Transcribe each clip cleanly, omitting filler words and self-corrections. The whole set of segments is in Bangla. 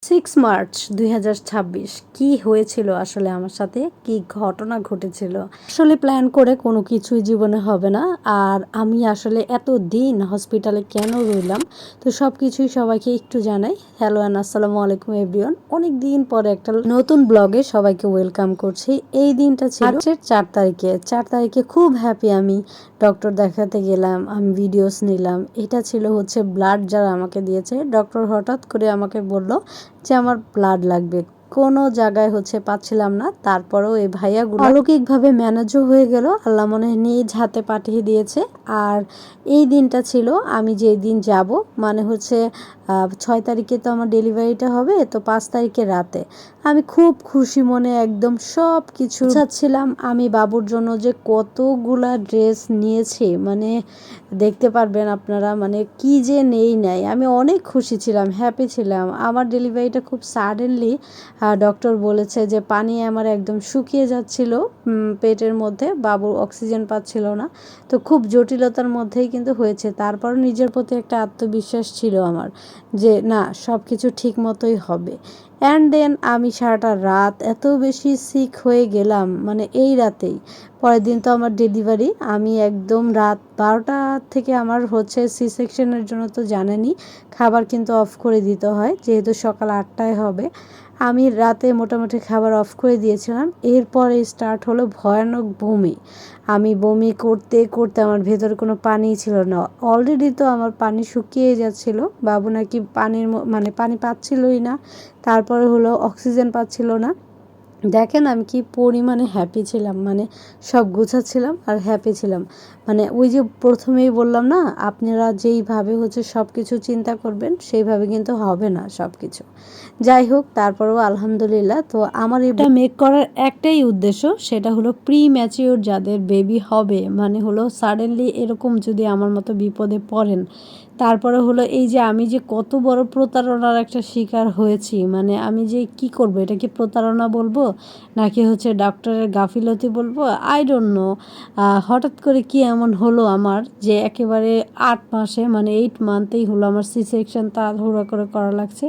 6 মার্চ 2026 কি হয়েছিল আসলে আমার সাথে, কি ঘটনা ঘটেছিল। আসলে প্ল্যান করে কোনো কিছুই জীবনে হবে না। আর আমি আসলে এত দিন হসপিটালে কেন রইলাম, তো সব কিছুই সবাইকে একটু জানাই। হ্যালো অ্যান্ড আসসালামু আলাইকুম এভরিওয়ান। অনেক দিন পরে একটা নতুন ব্লগে সবাইকে ওয়েলকাম করছি। এই দিনটা ছিল মার্চের 4 তারিখে খুব হ্যাপি। আমি ডক্টর দেখাতে গেলাম, আমি ভিডিওস নিলাম। এটা ছিল হচ্ছে ব্লাড যারা আমাকে দিয়েছে। ডক্টর হঠাৎ করে আমাকে বলল যে আমার ব্লাড লাগবে। কোনো জায়গায় হচ্ছে পাচ্ছিলাম না, তারপরেও এই ভাইয়াগুলো অলৌকিকভাবে ম্যানেজও হয়ে গেল। আল্লাহ মনে নিজ হাতে পাঠিয়ে দিয়েছে। আর এই দিনটা ছিল আমি যে দিন যাব, মানে হচ্ছে 6 তারিখে তো আমার ডেলিভারিটা হবে, তো 5 তারিখে রাতে আমি খুব খুশি মনে একদম সব কিছু চাচ্ছিলাম। আমি বাবুর জন্য যে কতগুলা ড্রেস নিয়েছি, মানে দেখতে পারবেন আপনারা, মানে কি যে নেই নাই। আমি অনেক খুশি ছিলাম, হ্যাপি ছিলাম। আমার ডেলিভারিটা খুব সাডেনলি ডক্টর বলেছে যে পানি আমার একদম শুকিয়ে যাচ্ছিল পেটের মধ্যে, বাবু অক্সিজেন পাচ্ছিল না। তো খুব জটিলতার মধ্যেই কিন্তু হয়েছে। তারপর নিজের প্রতি একটা আত্মবিশ্বাস ছিল আমার যে না, সব কিছু ঠিক মতোই হবে। অ্যান্ড দেন আমি সারাটা রাত এত বেশি সিক হয়ে গেলাম, মানে এই রাতেই। পরের দিন তো আমার ডেলিভারি। আমি একদম রাত 12টা থেকে আমার হচ্ছে সি সেকশনের জন্য তো জানেনই খাবার কিন্তু অফ করে দিতে হয়, যেহেতু সকাল 8টায় হবে। আমি রাতে মোটামুটি খাবার অফ করে দিয়েছিলাম। এরপরে স্টার্ট হলো ভয়ানক বমি। আমি বমি করতে করতে আমার ভেতরে কোনো পানি ছিল না। অলরেডি তো আমার পানি শুকিয়ে যাচ্ছিল। বাবু নাকি মানে পানি পাচ্ছিলই না, তারপরে হলো অক্সিজেন পাচ্ছিল না। দেখেন আমি কি পরিমাণে হ্যাপি ছিলাম, মানে সব গুছাচ্ছিলাম আর হ্যাপি ছিলাম। মানে ওই যে প্রথমেই বললাম না, আপনারা যেইভাবে হচ্ছে সব কিছু চিন্তা করবেন সেইভাবে কিন্তু হবে না সব কিছু। যাই হোক, তারপরেও আলহামদুলিল্লাহ। তো আমার এটা মেক করার একটাই উদ্দেশ্য, সেটা হলো প্রি ম্যাচিওর যাদের বেবি হবে, মানে হলো সাডেনলি এরকম যদি আমার মতো বিপদে পড়েন, তারপরে হলো এই যে আমি যে কত বড় প্রতারণার একটা শিকার হয়েছি, মানে আমি যে কি করব, এটা কি প্রতারণা বলবো নাকি হচ্ছে ডক্টরের গাফিলতি বলবো, আই ডোন্ট নো। হঠাৎ করে কি এমন হলো আমার যে একেবারে 8 মাসে, মানে 8 মান্থেই হলো আমার সি সেকশন তাড়াহুড়া করে করা লাগছে।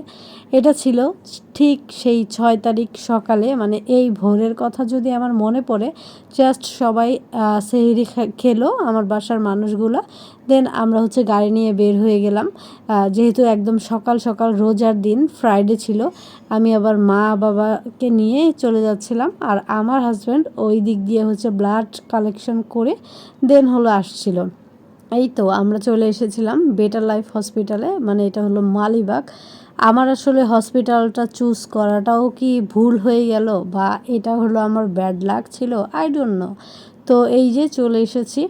এটা ছিল ঠিক সেই 6 তারিখ সকালে, মানে এই ভোরের কথা যদি আমার মনে পড়ে। জাস্ট সবাই সেহরি খেলো আমার বাসার মানুষগুলো। দেন আমরা হচ্ছে গাড়ি নিয়ে বের হয়ে গেলাম, যেহেতু একদম সকাল সকাল রোজার দিন, ফ্রাইডে ছিল। আমি আবার মা বাবাকে নিয়ে চলে যাচ্ছিলাম, আর আমার হাজব্যান্ড ওই দিক দিয়ে হচ্ছে ব্লাড কালেকশন করে দেন হলো আসছিল। এই তো আমরা চলে এসেছিলাম বেটার লাইফ হসপিটালে, মানে এটা হলো মালিবাগ। আমার আসলে হসপিটালটা চুজ করাটাও কি ভুল হয়ে গেল, বা এটা হলো আমার ব্যাড লাক ছিল, আই ডোন্ট নো। তো এই যে চলে এসেছি।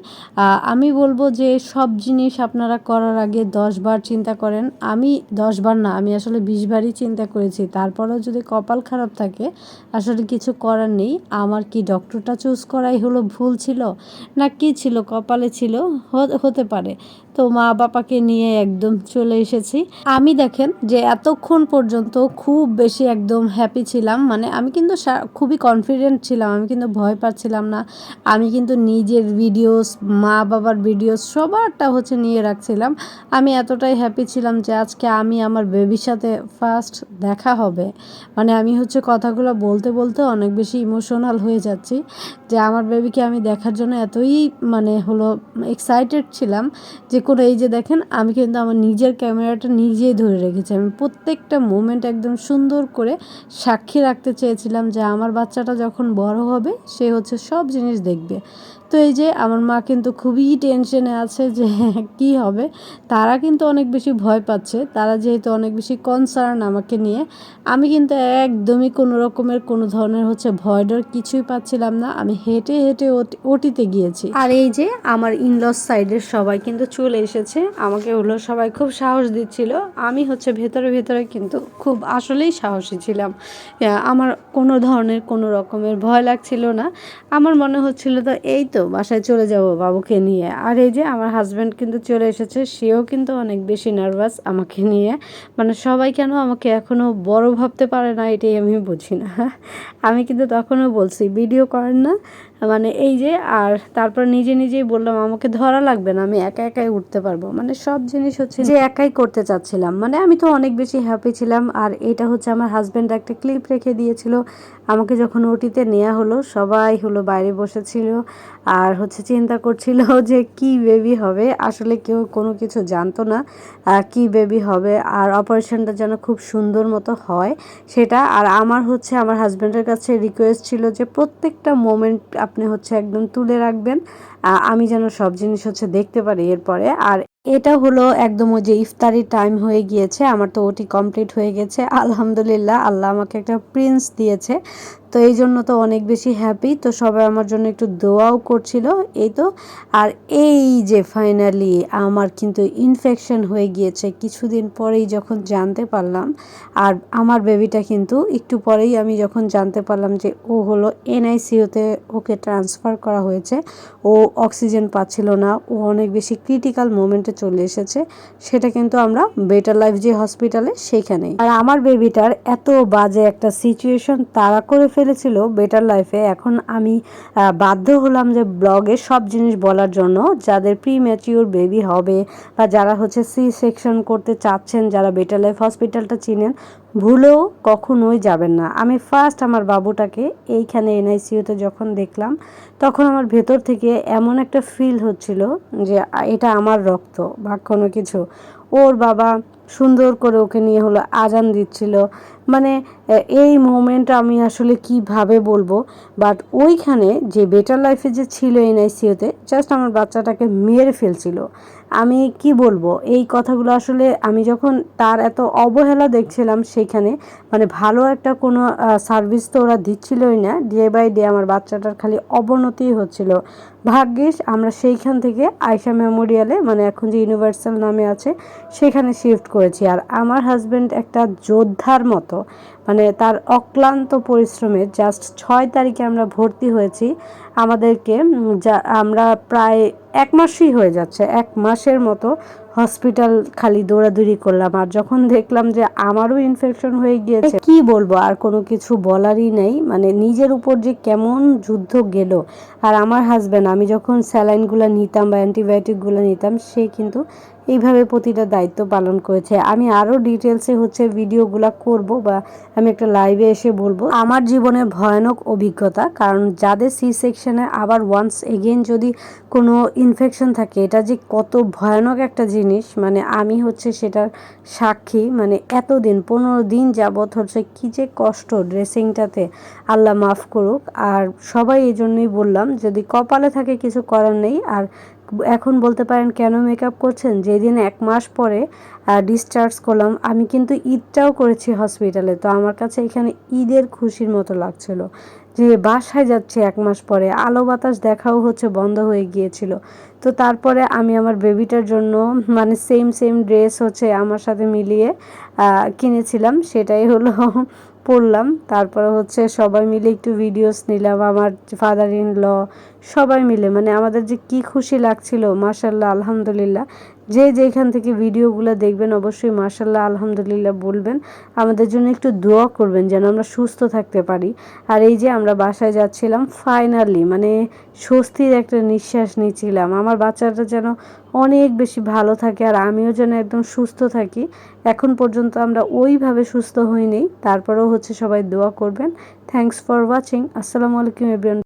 আমি বলবো যে সব জিনিস আপনারা করার আগে 10 বার চিন্তা করেন। আমি 10 বার না, আমি আসলে 20 বারই চিন্তা করেছি। তারপরেও যদি কপাল খারাপ থাকে, আসলে কিছু করার নেই। আমার কি ডক্টরটা চুজ করাই হলো ভুল ছিল, না কি ছিল, কপালে ছিল, হতে পারে। তো মা বাবাকে নিয়ে একদম চলে এসেছি। আমি দেখেন যে এতক্ষণ পর্যন্ত খুব বেশি একদম হ্যাপি ছিলাম, মানে আমি কিন্তু খুবই কনফিডেন্ট ছিলাম, আমি কিন্তু ভয় পাচ্ছিলাম না। আমি কিন্তু নিজের ভিডিওস, মা বাবার ভিডিওস সবারটা হচ্ছে নিয়ে রাখছিলাম। আমি এতটাই হ্যাপি ছিলাম যে আজকে আমি আমার বেবির সাথে ফার্স্ট দেখা হবে। মানে আমি হচ্ছে কথাগুলো বলতে বলতে অনেক বেশি ইমোশনাল হয়ে যাচ্ছি, যে আমার বেবিকে আমি দেখার জন্য এতই মানে হলো এক্সাইটেড ছিলাম যে কোনো, এই যে দেখেন আমি কিন্তু আমার নিজের ক্যামেরাটা নিজেই ধরে রেখেছি। আমি প্রত্যেকটা মোমেন্ট একদম সুন্দর করে সাক্ষী রাখতে চেয়েছিলাম যে আমার বাচ্চাটা যখন বড় হবে সে হচ্ছে সব জিনিস দেখবে। তো এই যে আমার মা কিন্তু খুবই টেনশনে আছে যে কি হবে। তারা কিন্তু অনেক বেশি ভয় পাচ্ছে, তারা যেহেতু অনেক বেশি কনসার্ন আমাকে নিয়ে। আমি কিন্তু একদমই কোনো রকমের কোনো ধরনের হচ্ছে ভয় ডর কিছুই পাচ্ছিলাম না। আমি হেঁটে হেঁটে ওটিতে গিয়েছি। আর এই যে আমার ইনলস সাইডের সবাই কিন্তু চলে এসেছে, আমাকে হলো সবাই খুব সাহস দিচ্ছিল। আমি হচ্ছে ভেতরে ভেতরে কিন্তু খুব আসলেই সাহসী ছিলাম। আমার কোনো ধরনের কোনো রকমের ভয় লাগছিল না। আমার মনে হচ্ছিল তো এই তো বাসায় চলে যাব বাবুকে নিয়ে। আর এই যে আমার হাজব্যান্ড কিন্তু চলে এসেছে, সেও কিন্তু অনেক বেশি নার্ভাস আমাকে নিয়ে। মানে সবাই কেন আমাকে এখনও বড় ভাবতে পারে না, এটাই আমি বুঝি না। আমি কিন্তু তখনও বলছি ভিডিও করেন না, মানে এই যে, আর তারপর নিজে নিজেই বললাম আমাকে ধরা লাগবে না, আমি একা একাই উঠতে পারবো। মানে সব জিনিস হচ্ছে যে একাই করতে চাচ্ছিলাম। মানে আমি তো অনেক বেশি হ্যাপি ছিলাম। আর এটা হচ্ছে আমার হাজব্যান্ড একটা ক্লিপ রেখে দিয়েছিল। আমাকে যখন ওটিতে নেওয়া হলো, সবাই হলো বাইরে বসেছিল আর হচ্ছে চিন্তা করছিল যে কি বেবি হবে। আসলে কেউ কোনো কিছু জানতো না কি বেবি হবে, আর অপারেশনটা যেন খুব সুন্দর মতো হয় সেটা। আর আমার হচ্ছে আমার হাজব্যান্ডের কাছে রিকোয়েস্ট ছিল যে প্রত্যেকটা মোমেন্ট আপনি হচ্ছে একদম তুলে রাখবেন, আমি যেন সব জিনিস হচ্ছে দেখতে পারি এরপরে। আর এটা হলো একদম ওই যে ইফতারি টাইম হয়ে গিয়েছে, আমার তো ওটি কমপ্লিট হয়ে গেছে আলহামদুলিল্লাহ। আল্লাহ আমাকে একটা প্রিন্স দিয়েছে, তো এই জন্য তো অনেক বেশি হ্যাপি। তো সবাই আমার জন্য একটু দোয়াও করছিল এই তো। আর এই যে ফাইনালি আমার কিন্তু ইনফেকশন হয়ে গিয়েছে কিছুদিন পরেই যখন জানতে পারলাম। আর আমার বেবিটা কিন্তু একটু পরেই আমি যখন জানতে পারলাম যে ও হলো এনআইসিইউতে ওকে ট্রান্সফার করা হয়েছে, ও অক্সিজেন পাচ্ছিল না, ও অনেক বেশি ক্রিটিক্যাল মোমেন্টে চলে এসেছে। সেটা কিন্তু আমরা বেটার লাইফ যে হসপিটালে সেইখানেই। আর আমার বেবিটার এত বাজে একটা সিচুয়েশন তারা করে ফেলেছিল বেটার লাইফে। এখন আমি বাধ্য হলাম যে ব্লগে সব জিনিস বলার জন্য, যাদের প্রি ম্যাচিওর বেবি হবে বা যারা হচ্ছে সি সেকশন করতে চাচ্ছেন, যারা বেটার লাইফ হসপিটালটা চিনেন, ভুলেও কখনোই যাবেন না। আমি ফার্স্ট আমার বাবুটাকে এইখানে এনআইসিইউতে যখন দেখলাম, তখন আমার ভেতর থেকে এমন একটা ফিল হচ্ছিল যে এটা আমার রক্ত বা কোনো কিছু। ওর বাবা সুন্দর করে ওকে নিয়ে হলো আজান দিচ্ছিল। মানে এই মোমেন্ট আমি আসলে কিভাবে বলবো। বাট ওইখানে যে বেটার লাইফে যে ছিল এনআইসিইউতে, জাস্ট আমার বাচ্চাটাকে মেরে ফেলছিল। আমি কি বলবো এই কথাগুলো, আসলে আমি যখন তার এত অবহেলা দেখছিলাম সেইখানে, মানে ভালো একটা কোনো সার্ভিস তো ওরা দিচ্ছিলই না। ডে বাই ডে আমার বাচ্চাটার খালি অবনতিই হচ্ছিল। ভাগ্যিস আমরা সেইখান থেকে আয়শা মেমোরিয়ালে, মানে এখন যে ইউনিভার্সাল নামে আছে, সেখানে শিফট করেছি। আর আমার হাজব্যান্ড একটা যোদ্ধার মতো, মানে তার অক্লান্ত পরিশ্রমে জাস্ট 6 তারিখে আমরা ভর্তি হয়েছি। আমাদেরকে যা আমরা প্রায় 1 মাসই হয়ে যাচ্ছে, 1 মাসের মতো হসপিটাল খালি দৌড়াদৌড়ি করলাম। আর যখন দেখলাম যে আমারও ইনফেকশন হয়ে গিয়েছে, কি বলবো, আর কোনো কিছু বলারই নেই। মানে নিজের উপর যে কেমন যুদ্ধ গেল। আর আমার হাজব্যান্ড, আমি যখন স্যালাইনগুলো নিতাম বা অ্যান্টিবায়োটিকগুলো নিতাম, সে কিন্তু এইভাবে প্রতিটা দায়িত্ব পালন করেছে। আমি আরও ডিটেলসে হচ্ছে ভিডিওগুলো করব বা আমি একটা লাইভে এসে বলবো আমার জীবনের ভয়ানক অভিজ্ঞতা। কারণ যাদের সি সেকশনে আবার ওয়ান্স এগেন যদি কোনো ইনফেকশন থাকে, এটা যে কত ভয়ানক একটা জিনিস, মানে আমি হচ্ছে সেটার সাক্ষী। মানে এতদিন 15 দিন যাবৎ হচ্ছে কী যে কষ্ট ড্রেসিংটাতে, আল্লাহ মাফ করুক। আর সবাই এই জন্যই বললাম, যদি কপালে থাকে কিছু করার নেই। আর এখন বলতে পারেন কেন মেকআপ করছেন, যেদিন 1 মাস পরে ডিসচার্জ করলাম, আমি কিন্তু ঈদটাও করেছি হসপিটালে। তো আমার কাছে এখানে ঈদের খুশির মতো লাগছিল যে বাসায় যাচ্ছে 1 মাস পরে, আলো বাতাস দেখাও হচ্ছে বন্ধ হয়ে গিয়েছিল। তো তারপরে আমি আমার বেবিটার জন্য মানে সেম ড্রেস হচ্ছে আমার সাথে মিলিয়ে কিনেছিলাম, সেটাই হলো পরলাম। তারপরে হচ্ছে সবাই মিলে একটু ভিডিওস নিলাম, আমার ফাদার ইন ল সবাই মিলে। মানে আমাদের যে কি খুশি লাগছিল, মাশাল্লাহ আলহামদুলিল্লাহ। যে যেখান থেকে ভিডিওগুলো দেখবেন অবশ্যই মাশাল্লাহ আলহামদুলিল্লাহ বলবেন। আমাদের জন্য একটু দোয়া করবেন যেন আমরা সুস্থ থাকতে পারি। আর এই যে আমরা বাসায় যাচ্ছিলাম ফাইনালি, মানে স্বস্তির একটা নিঃশ্বাস নিচ্ছিলাম। আমার বাচ্চাটা যেন অনেক বেশি ভালো থাকে আর আমিও যেন একদম সুস্থ থাকি। এখন পর্যন্ত আমরা ওইভাবে সুস্থ হইনি, তারপরেও হচ্ছে সবাই দোয়া করবেন। Thanks for watching. আসসালামু আলাইকুম এভরিওয়ান।